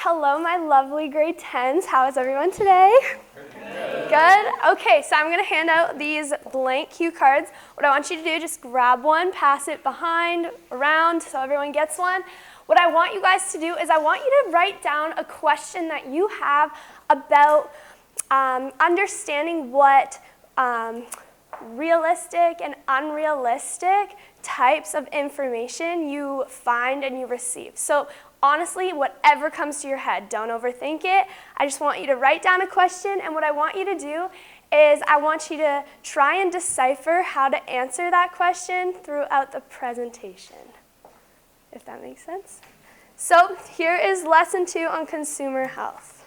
Hello, my lovely grade 10s. How is everyone today? Good? Okay, so I'm going to hand out these blank cue cards. What I want you to do, just grab one, pass it behind, around, so everyone gets one. What I want you guys to do is I want you to write down a question that you have about understanding what realistic and unrealistic types of information you find and you receive. So honestly, whatever comes to your head, don't overthink it. I just want you to write down a question, and what I want you to do is I want you to try and decipher how to answer that question throughout the presentation, if that makes sense. So here is lesson 2 on consumer health.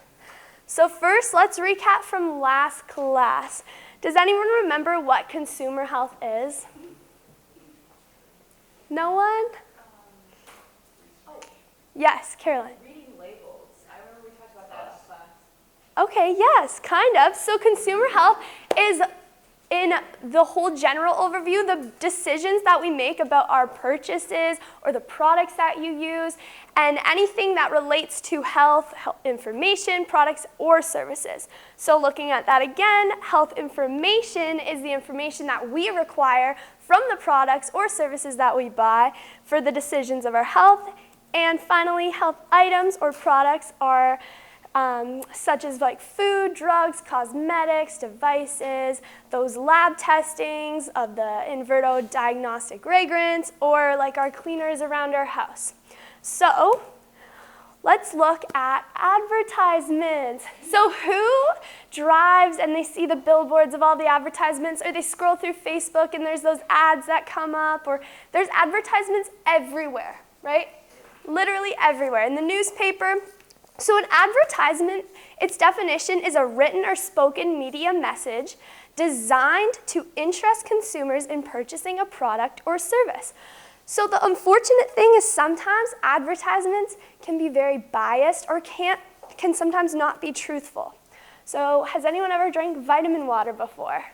So first, let's recap from last class. Does anyone remember what consumer health is? No one? Yes, Caroline. Reading labels. I remember we talked about that last class. Okay, yes, kind of. So consumer health is, in the whole general overview, the decisions that we make about our purchases or the products that you use, and anything that relates to health information, products, or services. So looking at that again, health information is the information that we require from the products or services that we buy for the decisions of our health. And finally, health items or products are such as like food, drugs, cosmetics, devices, those lab testings of the in vitro diagnostic reagents, or like our cleaners around our house. So let's look at advertisements. So who drives and they see the billboards of all the advertisements, or they scroll through Facebook and there's those ads that come up, or there's advertisements everywhere, right? Literally everywhere. In the newspaper. So an advertisement, its definition is a written or spoken media message designed to interest consumers in purchasing a product or service. So the unfortunate thing is sometimes advertisements can be very biased or can sometimes not be truthful. So has anyone ever drank vitamin water before?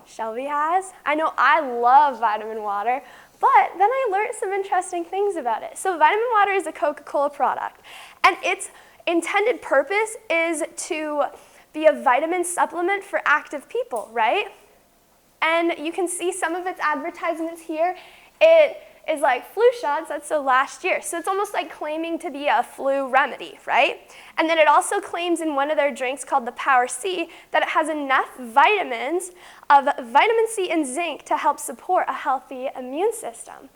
Shelby has. I know I love vitamin water. But then I learned some interesting things about it. So vitamin water is a Coca-Cola product, and its intended purpose is to be a vitamin supplement for active people, right? And you can see some of its advertisements here. It is like flu shots, that's so last year. So it's almost like claiming to be a flu remedy, right? And then it also claims in one of their drinks called the Power C that it has enough vitamins of vitamin C and zinc to help support a healthy immune system.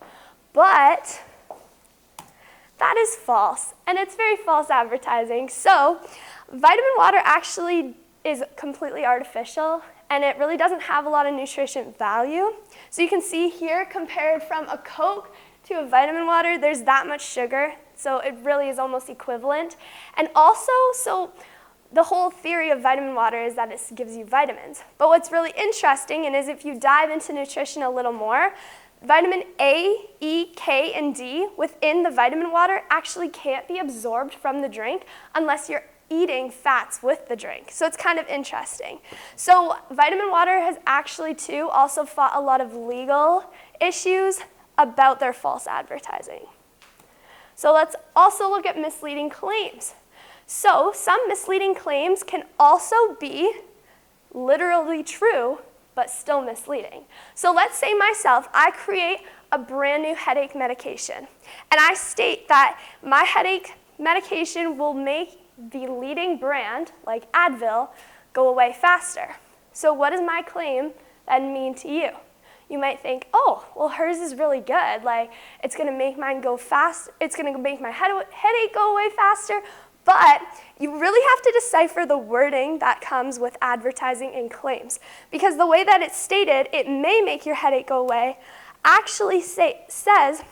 But that is false, and it's very false advertising. So vitamin water actually is completely artificial, and it really doesn't have a lot of nutrition value. So you can see here, compared from a Coke to a vitamin water, there's that much sugar. So it really is almost equivalent. And also, so the whole theory of vitamin water is that it gives you vitamins. But what's really interesting is if you dive into nutrition a little more, vitamin A, E, K, and D within the vitamin water actually can't be absorbed from the drink unless you're eating fats with the drink. So it's kind of interesting. So vitamin water has actually too also fought a lot of legal issues about their false advertising. So let's also look at misleading claims. So some misleading claims can also be literally true, but still misleading. So let's say myself, I create a brand new headache medication, and I state that my headache medication will make the leading brand, like Advil, go away faster. So what does my claim then mean to you? You might think, oh, well, hers is really good. Like, it's going to make mine go fast. It's going to make my headache go away faster. But you really have to decipher the wording that comes with advertising and claims. Because the way that it's stated, it may make your headache go away, actually says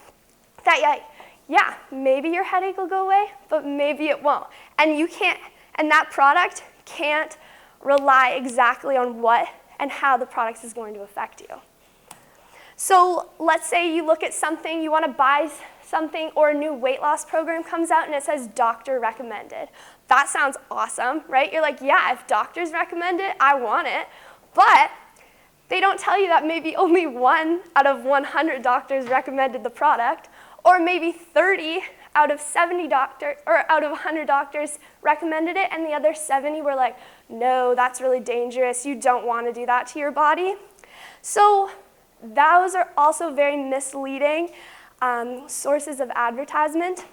that, yeah, maybe your headache will go away, but maybe it won't. And that product can't rely exactly on what and how the product is going to affect you. So let's say you look at something, you want to buy something, or a new weight loss program comes out and it says doctor recommended. That sounds awesome, right? You're like, yeah, if doctors recommend it, I want it. But they don't tell you that maybe only 1 out of 100 doctors recommended the product, or maybe 30 out of 100 doctors recommended it, and the other 70 were like, no, that's really dangerous. You don't want to do that to your body. So those are also very misleading sources of advertisement.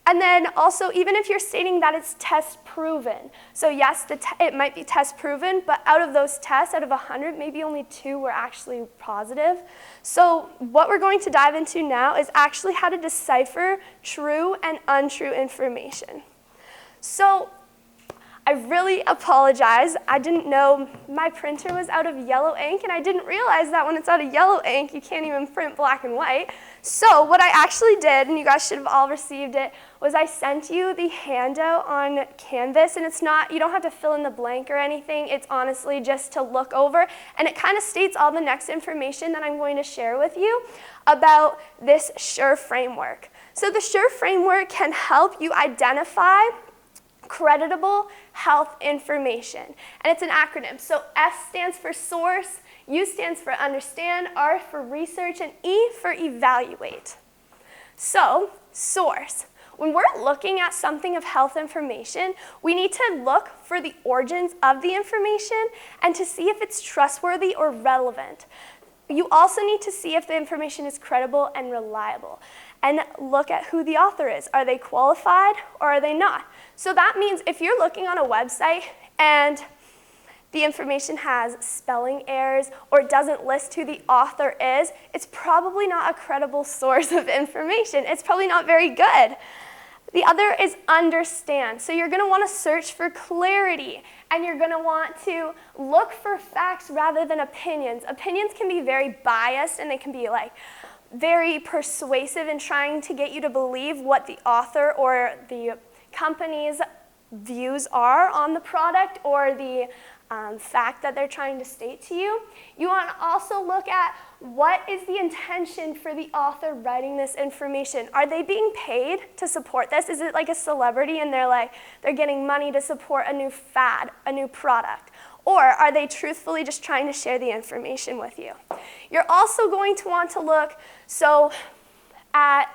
And then also, even if you're stating that it's test proven, so yes, it might be test proven, but out of those tests, out of 100, maybe only 2 were actually positive. So what we're going to dive into now is actually how to decipher true and untrue information. So I really apologize. I didn't know my printer was out of yellow ink, and I didn't realize that when it's out of yellow ink, you can't even print black and white. So what I actually did, and you guys should have all received it, was I sent you the handout on Canvas, and it's not, you don't have to fill in the blank or anything. It's honestly just to look over, and it kind of states all the next information that I'm going to share with you about this SURE framework. So the SURE framework can help you identify creditable health information. And it's an acronym. So S stands for source, U stands for understand, R for research, and E for evaluate. So, source. When we're looking at something of health information, we need to look for the origins of the information and to see if it's trustworthy or relevant. You also need to see if the information is credible and reliable, and look at who the author is. Are they qualified or are they not? So that means if you're looking on a website and the information has spelling errors or doesn't list who the author is, it's probably not a credible source of information. It's probably not very good. The other is understand. So you're going to want to search for clarity, and you're going to want to look for facts rather than opinions. Opinions can be very biased, and they can be like very persuasive in trying to get you to believe what the author or the company's views are on the product or the fact that they're trying to state to you. You want to also look at what is the intention for the author writing this information. Are they being paid to support this? Is it like a celebrity and they're getting money to support a new fad, a new product? Or are they truthfully just trying to share the information with you? You're also going to want to look at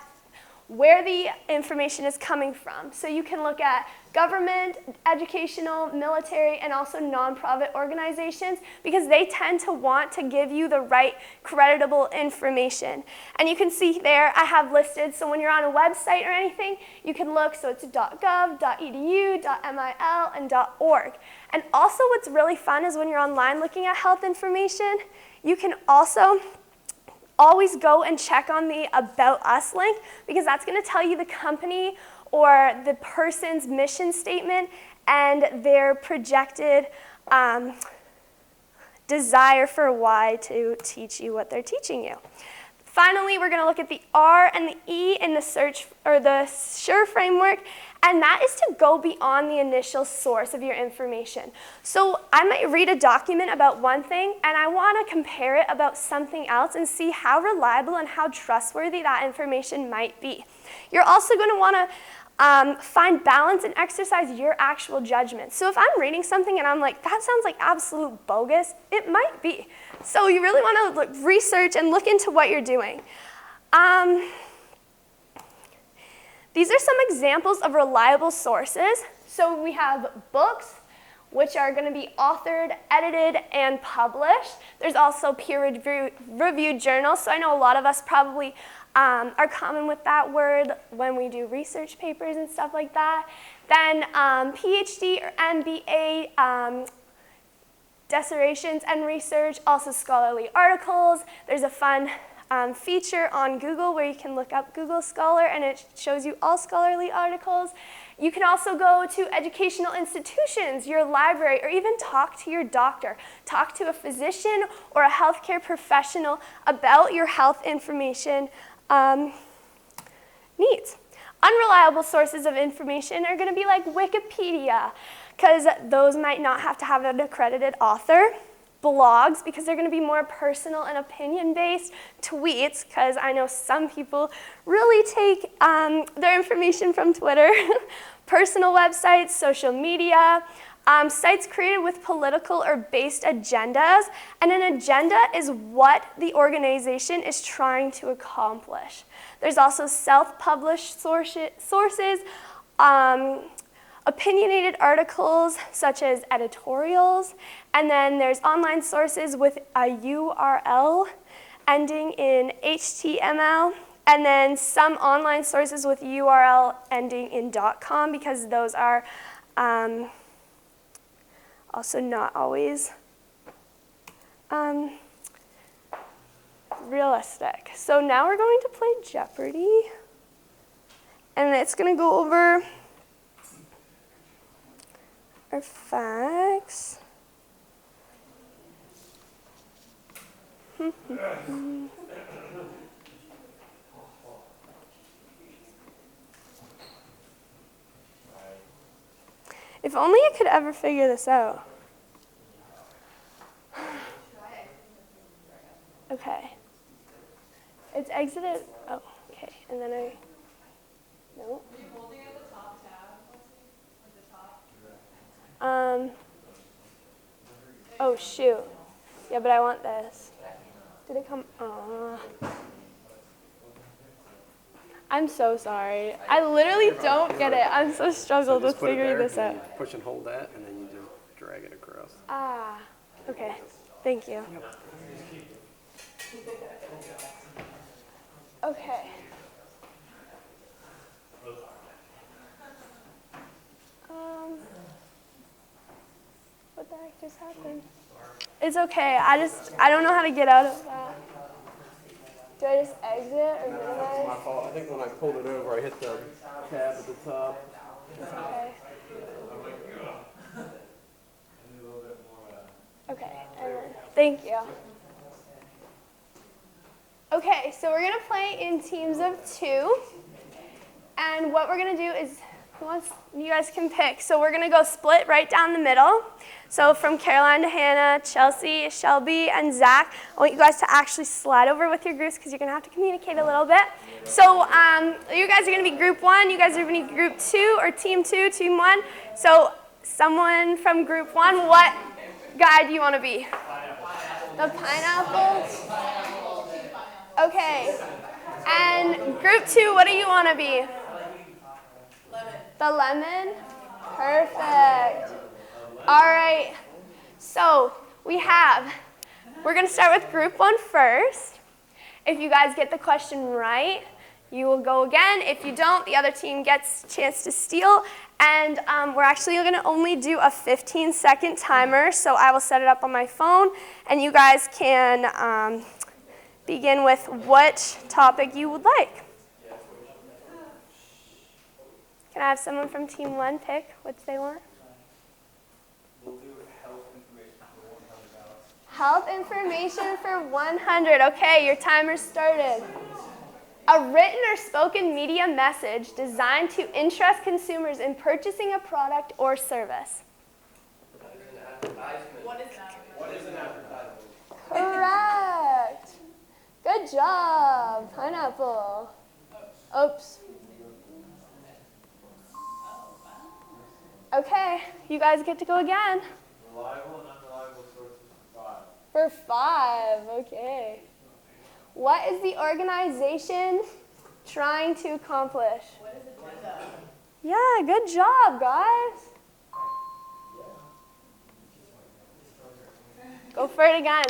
where the information is coming from. So you can look at government, educational, military, and also nonprofit organizations, because they tend to want to give you the right creditable information. And you can see there I have listed, so when you're on a website or anything, you can look, so it's .gov, .edu, .mil, and .org. And also what's really fun is when you're online looking at health information, you can also always go and check on the About Us link, because that's going to tell you the company or the person's mission statement and their projected desire for why to teach you what they're teaching you. Finally, we're going to look at the R and the E in the search or the SURE framework, and that is to go beyond the initial source of your information. So I might read a document about one thing, and I want to compare it about something else and see how reliable and how trustworthy that information might be. You're also going to want to find balance and exercise your actual judgment. So if I'm reading something and I'm like, that sounds like absolute bogus, it might be. So you really want to research and look into what you're doing. These are some examples of reliable sources. So we have books, which are going to be authored, edited, and published. There's also peer-reviewed journals. So I know a lot of us probably are common with that word when we do research papers and stuff like that. Then PhD or MBA dissertations and research, also scholarly articles. There's a fun feature on Google where you can look up Google Scholar, and it shows you all scholarly articles. You can also go to educational institutions, your library, or even talk to your doctor. Talk to a physician or a healthcare professional about your health information needs. Unreliable sources of information are going to be like Wikipedia, because those might not have to have an accredited author. Blogs, because they're going to be more personal and opinion-based. Tweets, because I know some people really take their information from Twitter. Personal websites, social media, Sites created with political or based agendas, and an agenda is what the organization is trying to accomplish. There's also self-published sources, opinionated articles such as editorials, and then there's online sources with a URL ending in HTML, and then some online sources with URL ending in .com, because those are also not always realistic. So now we're going to play Jeopardy, and it's going to go over our facts. If only I could ever figure this out. Okay. It's exited. Oh, okay. And then I. No. Are you holding at the top tab? At the top? Oh, shoot. Yeah, but I want this. Did it come? I'm so sorry. I literally don't get it. I'm so struggled with figuring this out. Push and hold that, and then you just drag it across. Ah, okay. Thank you. Okay. What the heck just happened? It's okay. I don't know how to get out of that. Do I just exit or minimize? My fault. I think when I pulled it over, I hit the tab at the top. Okay. Okay, and then, thank you. Okay, so we're gonna play in teams of 2. And what we're gonna do is, you guys can pick. So we're gonna go split right down the middle. So from Caroline to Hannah, Chelsea, Shelby, and Zach, I want you guys to actually slide over with your groups because you're gonna have to communicate a little bit. So you guys are gonna be group 1, you guys are gonna be group 2, or team 2, team 1. So someone from group 1, what guy do you wanna be? The pineapple? Okay. And group 2, what do you wanna be? Lemon. The lemon? Perfect. All right, so we're gonna start with group 1 first. If you guys get the question right, you will go again. If you don't, the other team gets a chance to steal. And we're actually gonna only do a 15-second timer, so I will set it up on my phone, and you guys can begin with what topic you would like. Can I have someone from team 1 pick what they want? We'll do health information for 100 hours. Health information for 100. Okay, your timer started. A written or spoken media message designed to interest consumers in purchasing a product or service. What is that? What is an advertisement? Correct. Good job, pineapple. Oops. Okay, you guys get to go again. Reliable and unreliable sources for 5. For 5, okay. What is the organization trying to accomplish? What is agenda? Yeah, good job, guys. Go for it again.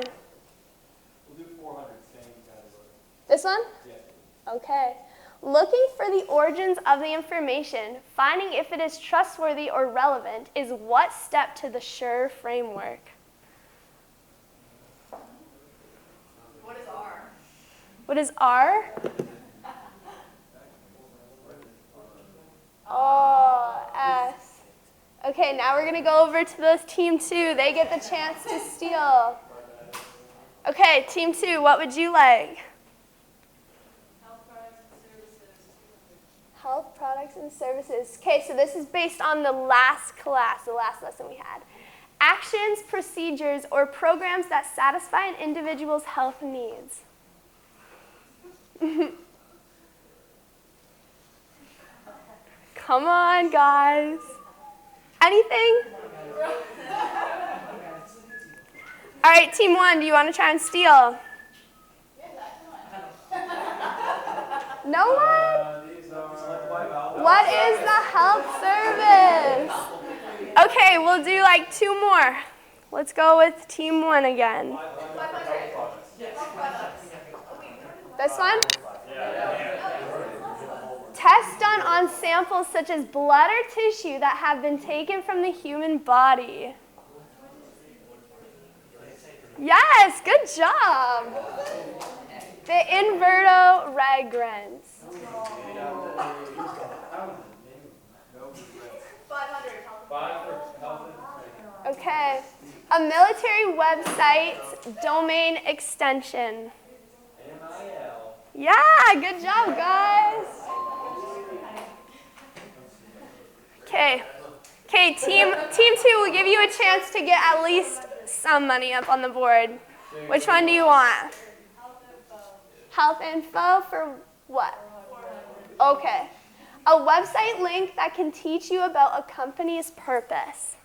We'll do 400, same category. This one? Yeah. Okay. Looking for the origins of the information, finding if it is trustworthy or relevant, is what step to the SURE framework? What is R? What is R? Oh, S. Okay, now we're going to go over to those team 2. They get the chance to steal. Okay, team 2, what would you like? Health products and services. Health products and services. Okay, so this is based on the last class, the last lesson we had. Actions, procedures, or programs that satisfy an individual's health needs. Come on, guys. Anything? All right, team 1, do you want to try and steal? No one? What is the health service? Okay, we'll do like 2 more. Let's go with team 1 again. This one? Tests done on samples such as blood or tissue that have been taken from the human body. Yes, good job. The invertebrates. 500. Okay. A military website's domain extension. Yeah, good job, guys. Okay, team 2 will give you a chance to get at least some money up on the board. Which one do you want? Health info for what? Okay. A website link that can teach you about a company's purpose.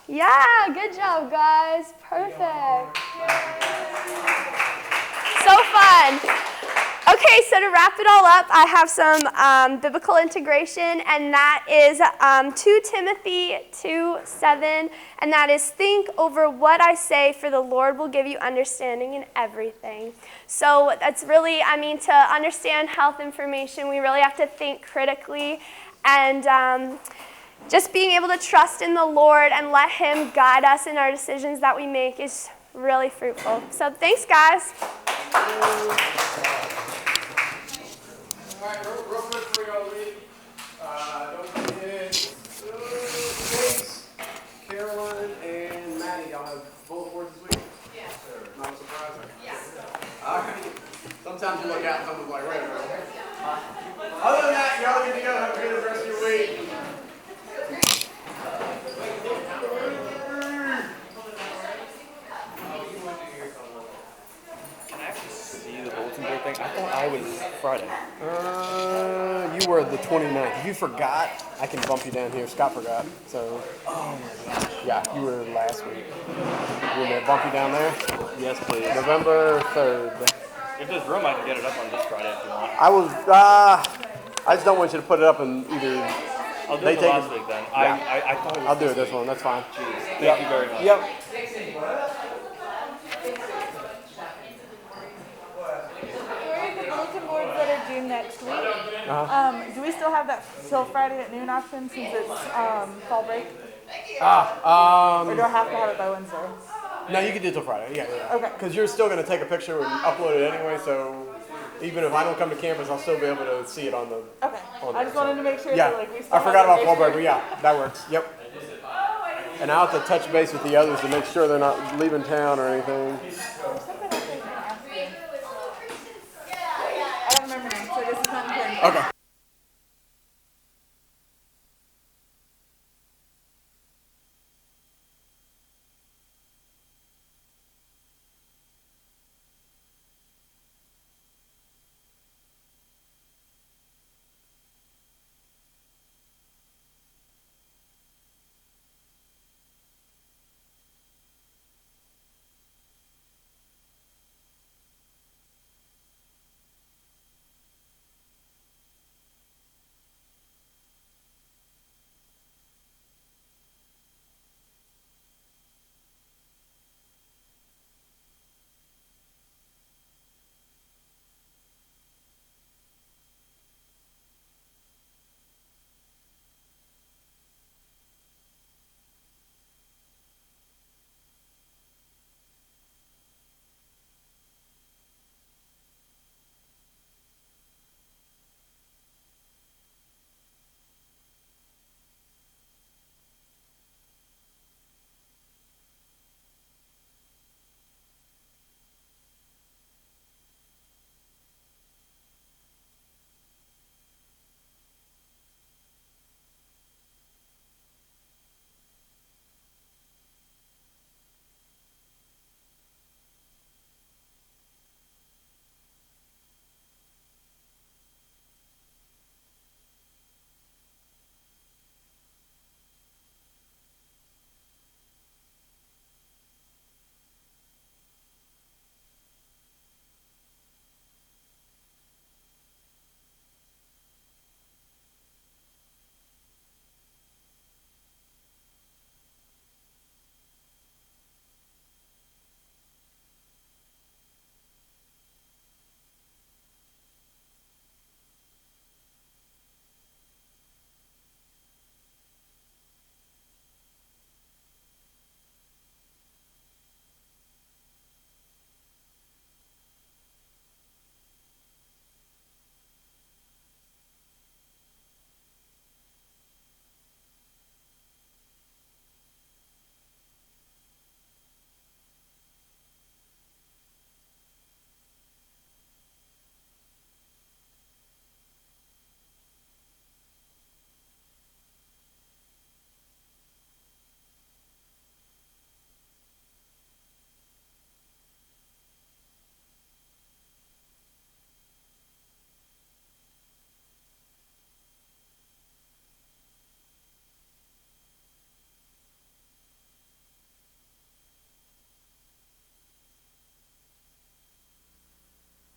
Yeah, good job, guys. Perfect. So fun. Okay, so to wrap it all up, I have some biblical integration, and that is 2 Timothy 2:7, and that is, think over what I say, for the Lord will give you understanding in everything. So that's really, to understand health information, we really have to think critically, and just being able to trust in the Lord and let Him guide us in our decisions that we make is really fruitful. So thanks, guys. All right, real quick for y'all leave. Don't forget, Chase, Caroline, and Maddie, y'all have bullet boards this week? Yeah. Not surprising. Yeah. All right. Sometimes you look out and someone's like, wait a minute. Other than that, y'all get to go. Have a good rest of your week. See the bulletin board thing? I thought I was Friday. You were the 29th. If you forgot, I can bump you down here. Scott forgot. So, Oh my gosh. yeah, you were last week. You want me to bump you down there? Yes, please. November 3rd. If there's room, I can get it up on this Friday if you want. I just don't want you to put it up and either. I'll do They it the take last it- week then. Yeah. I thought it was I'll do it this week. one. That's fine. Thank you very much. Yep. The bulletin boards that are due next week. Do we still have that till Friday at noon option since it's fall break? Or do I have to have it by Wednesday? No, you can do it till Friday. Yeah. Okay. Because you're still going to take a picture and upload it anyway, so even if I don't come to campus, I'll still be able to see it on the. Okay. On I just there, wanted to make sure Yeah. that we still I forgot about have fall it. break, but yeah, that works. Yep. And I'll have to touch base with the others to make sure they're not leaving town or anything. There's something else I was gonna ask you. I don't remember now, so this is not important. Okay.